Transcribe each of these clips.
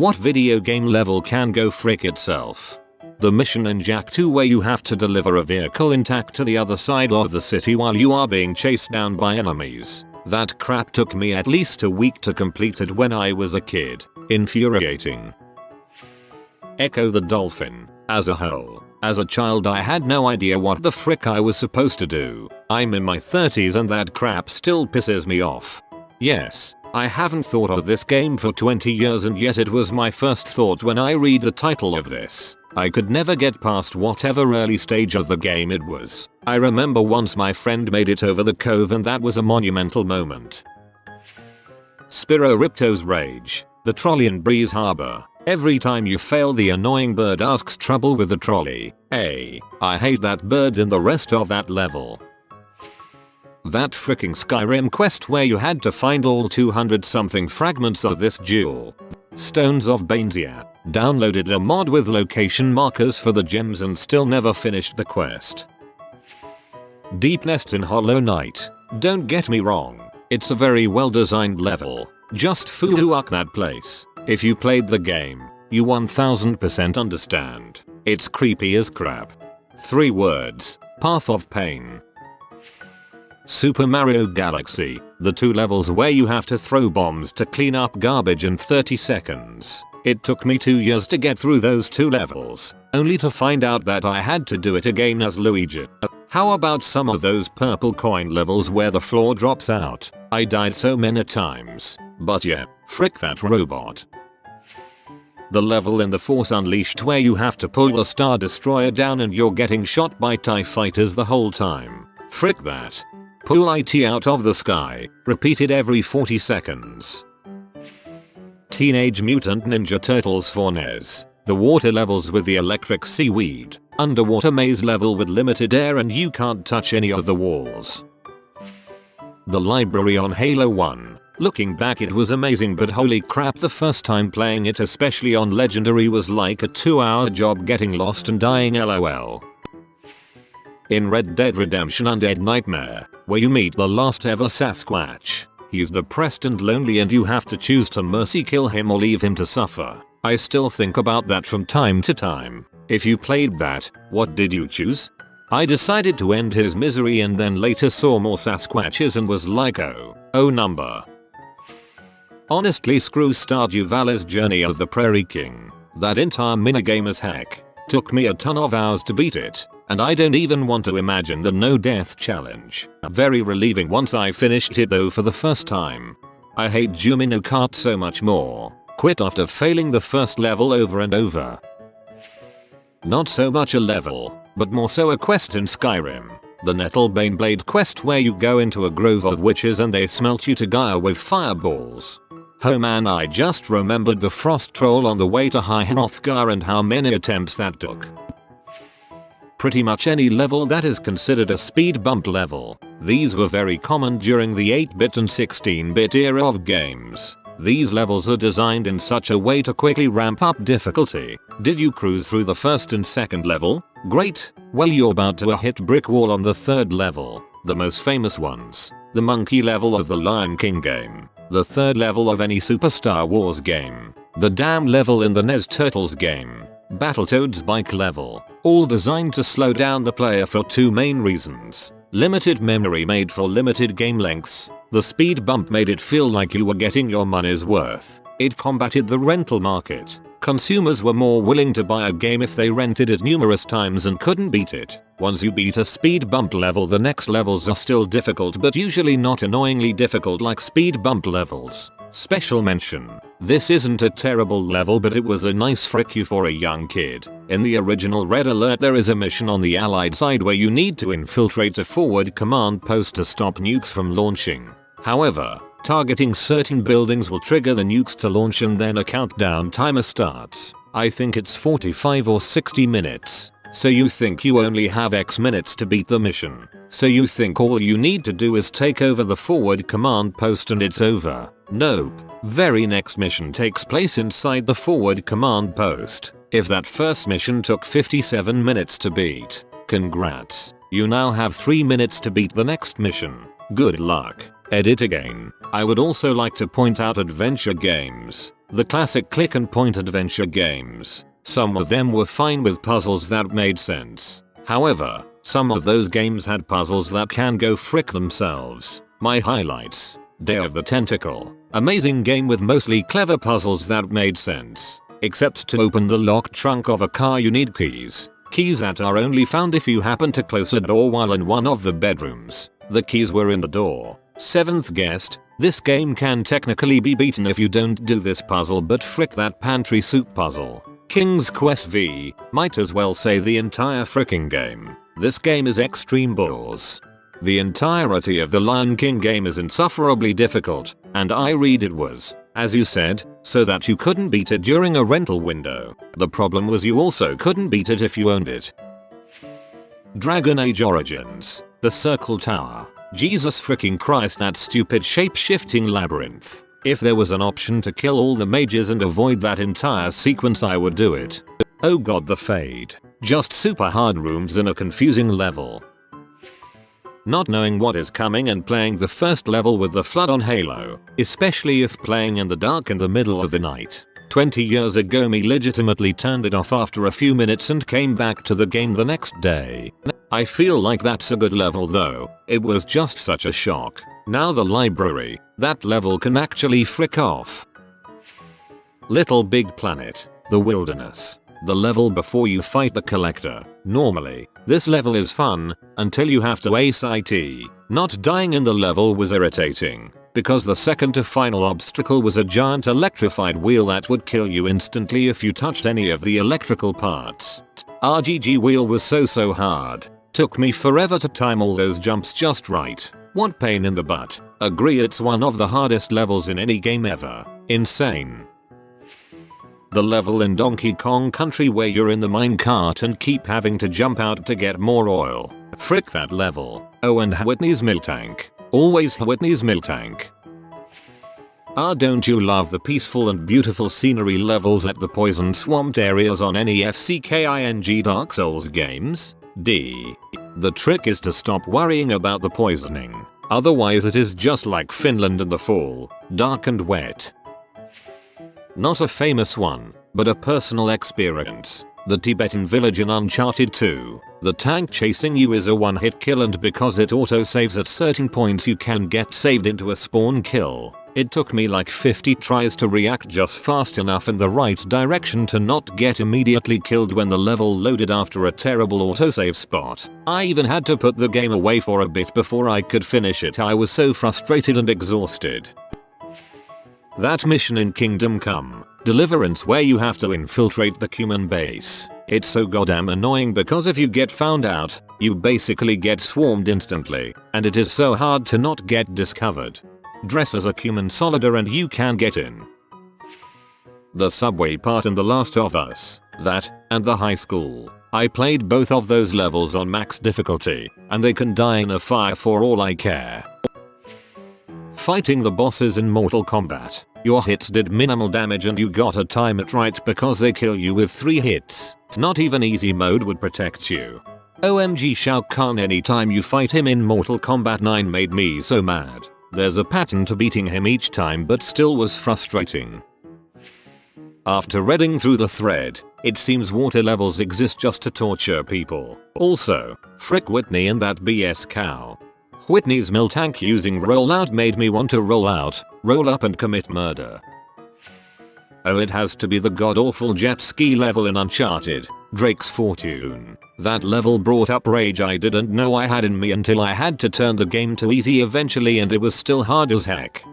What video game level can go frick itself? The mission in Jak 2 where you have to deliver a vehicle intact to the other side of the city while you are being chased down by enemies. That crap took me at least a week to complete it when I was a kid. Infuriating. Echo the Dolphin. As a whole, as a child I had no idea what the frick I was supposed to do. I'm in my 30s and that crap still pisses me off. Yes, I haven't thought of this game for 20 years and yet it was my first thought when I read the title of this. I could never get past whatever early stage of the game it was. I remember once my friend made it over the cove and that was a monumental moment. Spiro Ripto's Rage. The trolley in Breeze Harbor. Every time you fail the annoying bird asks trouble with the trolley. I hate that bird in the rest of that level. That fricking Skyrim quest where you had to find all 200 something fragments of this jewel. Stones of Banesia. Downloaded a mod with location markers for the gems and still never finished the quest. Deep Nest in Hollow Knight. Don't get me wrong, it's a very well designed level. Just fuck that place. If you played the game, you 1000% understand. It's creepy as crap. 3 words. Path of Pain. Super Mario Galaxy. The 2 levels where you have to throw bombs to clean up garbage in 30 seconds. It took me 2 years to get through those 2 levels, only to find out that I had to do it again as Luigi. How about some of those purple coin levels where the floor drops out? I died so many times. But yeah, frick that robot. The level in The Force Unleashed where you have to pull the Star Destroyer down and you're getting shot by TIE fighters the whole time. Frick that. Pull IT out of the sky, repeated every 40 seconds. Teenage Mutant Ninja Turtles for NES. The water levels with the electric seaweed. Underwater maze level with limited air and you can't touch any of the walls. The library on Halo 1. Looking back it was amazing but holy crap the first time playing it especially on Legendary was like a 2-hour job getting lost and dying lol. In Red Dead Redemption Undead Nightmare, where you meet the last ever Sasquatch. He's depressed and lonely and you have to choose to mercy kill him or leave him to suffer. I still think about that from time to time. If you played that, what did you choose? I decided to end his misery and then later saw more Sasquatches and was like oh number. Honestly screw Stardew Valley's Journey of the Prairie King. That entire minigame is heck. Took me a ton of hours to beat it. And I don't even want to imagine the no death challenge. Very relieving once I finished it though for the first time. I hate Jumino Kart so much more. Quit after failing the first level over and over. Not so much a level, but more so a quest in Skyrim. The Nettlebane Blade quest where you go into a grove of witches and they smelt you to Gaia with fireballs. Oh man, I just remembered the frost troll on the way to High Hrothgar and how many attempts that took. Pretty much any level that is considered a speed bump level. These were very common during the 8-bit and 16-bit era of games. These levels are designed in such a way to quickly ramp up difficulty. Did you cruise through the first and second level? Great. Well you're about to hit brick wall on the 3rd level. The most famous ones. The monkey level of the Lion King game. The 3rd level of any Super Star Wars game. The dam level in the NES Turtles game. Battletoads bike level. All designed to slow down the player for 2 main reasons. Limited memory made for limited game lengths. The speed bump made it feel like you were getting your money's worth. It combated the rental market. Consumers were more willing to buy a game if they rented it numerous times and couldn't beat it. Once you beat a speed bump level the next levels are still difficult but usually not annoyingly difficult like speed bump levels. Special mention. This isn't a terrible level but it was a nice frick you for a young kid. In the original Red Alert there is a mission on the Allied side where you need to infiltrate a forward command post to stop nukes from launching. However, targeting certain buildings will trigger the nukes to launch and then a countdown timer starts. I think it's 45 or 60 minutes. So you think you only have X minutes to beat the mission. So you think all you need to do is take over the forward command post and it's over. Nope. Very next mission takes place inside the forward command post. If that first mission took 57 minutes to beat, congrats. You now have 3 minutes to beat the next mission. Good luck. Edit again. I would also like to point out adventure games. The classic click and point adventure games. Some of them were fine with puzzles that made sense. However, some of those games had puzzles that can go frick themselves. My highlights: Day of the Tentacle. Amazing game with mostly clever puzzles that made sense. Except to open the locked trunk of a car you need keys. Keys that are only found if you happen to close a door while in one of the bedrooms. The keys were in the door. 7th guest. This game can technically be beaten if you don't do this puzzle, but frick that pantry soup puzzle. King's Quest V. Might as well say the entire fricking game. This game is extreme balls. The entirety of the Lion King game is insufferably difficult, and I read it was, as you said, so that you couldn't beat it during a rental window. The problem was you also couldn't beat it if you owned it. Dragon Age Origins. The Circle Tower. Jesus freaking Christ, that stupid shape-shifting labyrinth. If there was an option to kill all the mages and avoid that entire sequence, I would do it. Oh god, the Fade. Just super hard rooms in a confusing level. Not knowing what is coming and playing the first level with the flood on Halo, especially if playing in the dark in the middle of the night. 20 years ago me legitimately turned it off after a few minutes and came back to the game the next day. I feel like that's a good level though, it was just such a shock. Now the library, that level can actually frick off. Little Big Planet. The Wilderness. The level before you fight the Collector. Normally, this level is fun, until you have to ace IT. Not dying in the level was irritating, because the second to final obstacle was a giant electrified wheel that would kill you instantly if you touched any of the electrical parts. RGG wheel was so hard. Took me forever to time all those jumps just right. What pain in the butt. Agree, it's one of the hardest levels in any game ever. Insane. The level in Donkey Kong Country where you're in the minecart and keep having to jump out to get more oil. Frick that level. Oh, and Whitney's Mill Tank. Always Whitney's Mill Tank. Don't you love the peaceful and beautiful scenery levels at the poison swamped areas on any FCKING Dark Souls games? D. The trick is to stop worrying about the poisoning. Otherwise it is just like Finland in the fall, dark and wet. Not a famous one, but a personal experience. The Tibetan village in Uncharted 2. The tank chasing you is a one-hit kill, and because it autosaves at certain points you can get saved into a spawn kill. It took me like 50 tries to react just fast enough in the right direction to not get immediately killed when the level loaded after a terrible autosave spot. I even had to put the game away for a bit before I could finish it. I was so frustrated and exhausted. That mission in Kingdom Come Deliverance where you have to infiltrate the human base. It's so goddamn annoying because if you get found out, you basically get swarmed instantly, and it is so hard to not get discovered. Dress as a human soldier and you can get in. The subway part in The Last of Us, that, and the high school. I played both of those levels on max difficulty, and they can die in a fire for all I care. Fighting the bosses in Mortal Kombat. Your hits did minimal damage and you gotta time it right because they kill you with 3 hits. Not even easy mode would protect you. OMG, Shao Kahn anytime you fight him in Mortal Kombat 9 made me so mad. There's a pattern to beating him each time but still was frustrating. After reading through the thread, it seems water levels exist just to torture people. Also, frick Whitney and that BS cow. Whitney's Mill Tank using rollout made me want to roll out, roll up and commit murder. Oh, it has to be the god-awful jet ski level in Uncharted, Drake's Fortune. That level brought up rage I didn't know I had in me until I had to turn the game to easy eventually, and it was still hard as heck.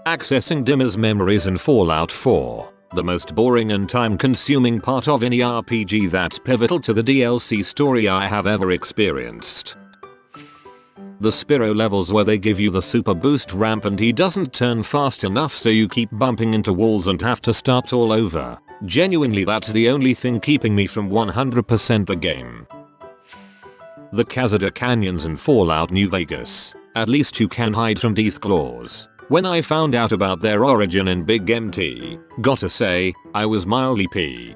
Accessing Dimmer's memories in Fallout 4. The most boring and time-consuming part of any RPG that's pivotal to the DLC story I have ever experienced. The Spiro levels where they give you the super boost ramp and he doesn't turn fast enough so you keep bumping into walls and have to start all over. Genuinely, that's the only thing keeping me from 100% the game. The Cazador Canyons in Fallout New Vegas. At least you can hide from Deathclaws. When I found out about their origin in Big MT, gotta say, I was mildly p.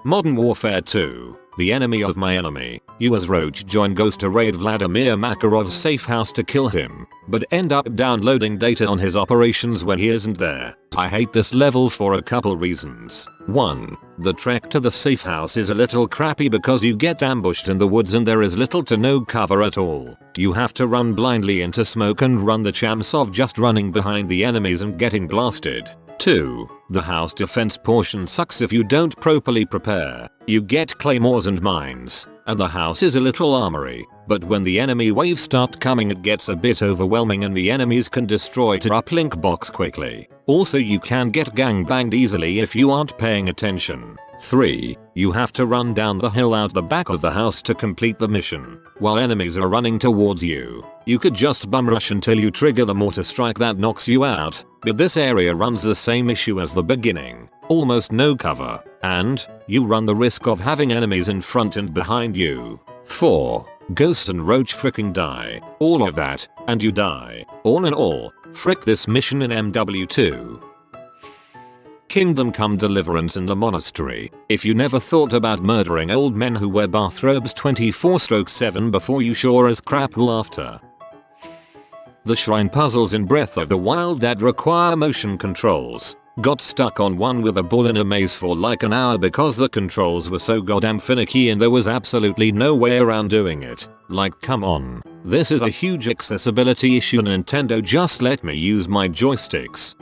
Modern Warfare 2. The enemy of my enemy. You as Roach John goes to raid Vladimir Makarov's safe house to kill him. but end up downloading data on his operations when he isn't there. I hate this level for a couple reasons. 1. The trek to the safe house is a little crappy because you get ambushed in the woods and there is little to no cover at all. You have to run blindly into smoke and run the chance of just running behind the enemies and getting blasted. 2. The house defense portion sucks if you don't properly prepare. You get claymores and mines, and the house is a little armory, but when the enemy waves start coming it gets a bit overwhelming and the enemies can destroy your uplink box quickly. Also you can get gangbanged easily if you aren't paying attention. 3. You have to run down the hill out the back of the house to complete the mission, while enemies are running towards you. You could just bum rush until you trigger the mortar strike that knocks you out, but this area runs the same issue as the beginning. Almost no cover, and you run the risk of having enemies in front and behind you. 4. Ghost and Roach fricking die. All of that, and you die. All in all, frick this mission in MW2. Kingdom Come Deliverance in the Monastery. If you never thought about murdering old men who wear bathrobes 24/7 before, you sure as crap will after. The shrine puzzles in Breath of the Wild that require motion controls. Got stuck on one with a bull in a maze for like an hour because the controls were so goddamn finicky and there was absolutely no way around doing it. Like, come on. This is a huge accessibility issue. Nintendo, just let me use my joysticks.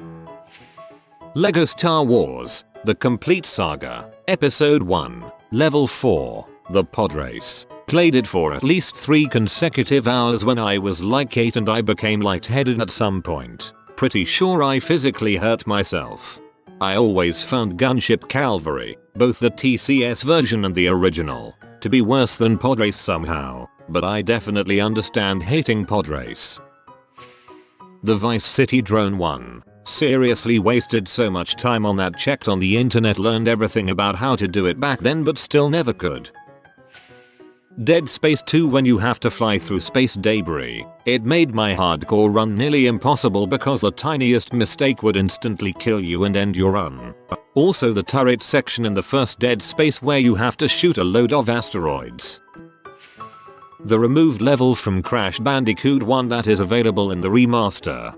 LEGO Star Wars: The Complete Saga, Episode 1, Level 4, The Pod Race. Played it for at least 3 consecutive hours when I was like 8 and I became lightheaded at some point. Pretty sure I physically hurt myself. I always found Gunship Calvary, both the TCS version and the original, to be worse than Pod Race somehow, but I definitely understand hating Pod Race. The Vice City Drone 1. Seriously wasted so much time on that. Checked on the internet, learned everything about how to do it back then but still never could. Dead Space 2, when you have to fly through space debris. It made my hardcore run nearly impossible because the tiniest mistake would instantly kill you and end your run. Also the turret section in the first Dead Space where you have to shoot a load of asteroids. The removed level from Crash Bandicoot 1 that is available in the remaster.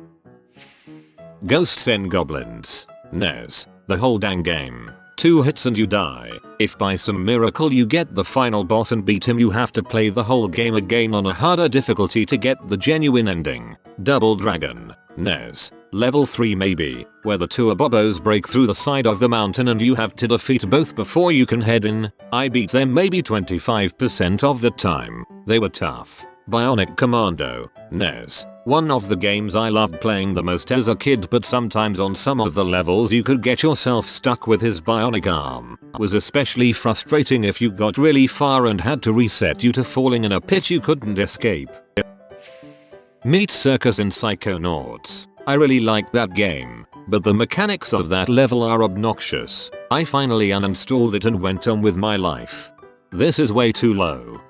Ghosts and Goblins. NES. The whole dang game. 2 hits and you die. If by some miracle you get the final boss and beat him, you have to play the whole game again on a harder difficulty to get the genuine ending. Double Dragon. NES. Level 3 maybe, where the 2 Abobos break through the side of the mountain and you have to defeat both before you can head in. I beat them maybe 25% of the time. They were tough. Bionic Commando. NES. One of the games I loved playing the most as a kid, but sometimes on some of the levels you could get yourself stuck with his bionic arm. Was especially frustrating if you got really far and had to reset due to falling in a pit you couldn't escape. Meat Circus and Psychonauts. I really liked that game, but the mechanics of that level are obnoxious. I finally uninstalled it and went on with my life. This is way too low.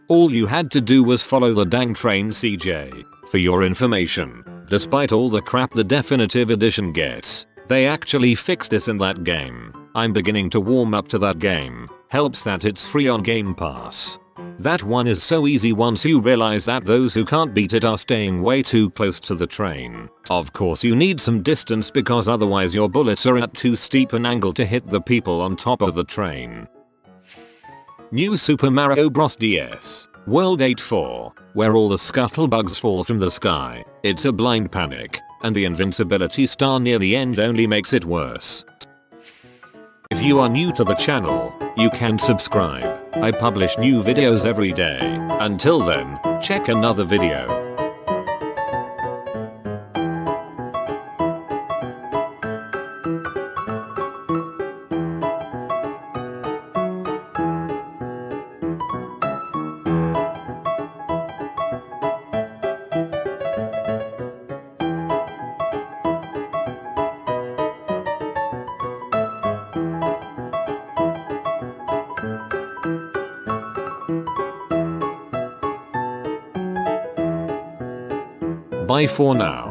All you had to do was follow the dang train, CJ. For your information, despite all the crap the definitive edition gets, they actually fixed this in that game. I'm beginning to warm up to that game. Helps that it's free on Game Pass. That one is so easy once you realize that those who can't beat it are staying way too close to the train. Of course you need some distance because otherwise your bullets are at too steep an angle to hit the people on top of the train. New Super Mario Bros. DS. World 8-4, where all the scuttlebugs fall from the sky. It's a blind panic, and the invincibility star near the end only makes it worse. If you are new to the channel, you can subscribe. I publish new videos every day. Until then, check another video. Bye for now.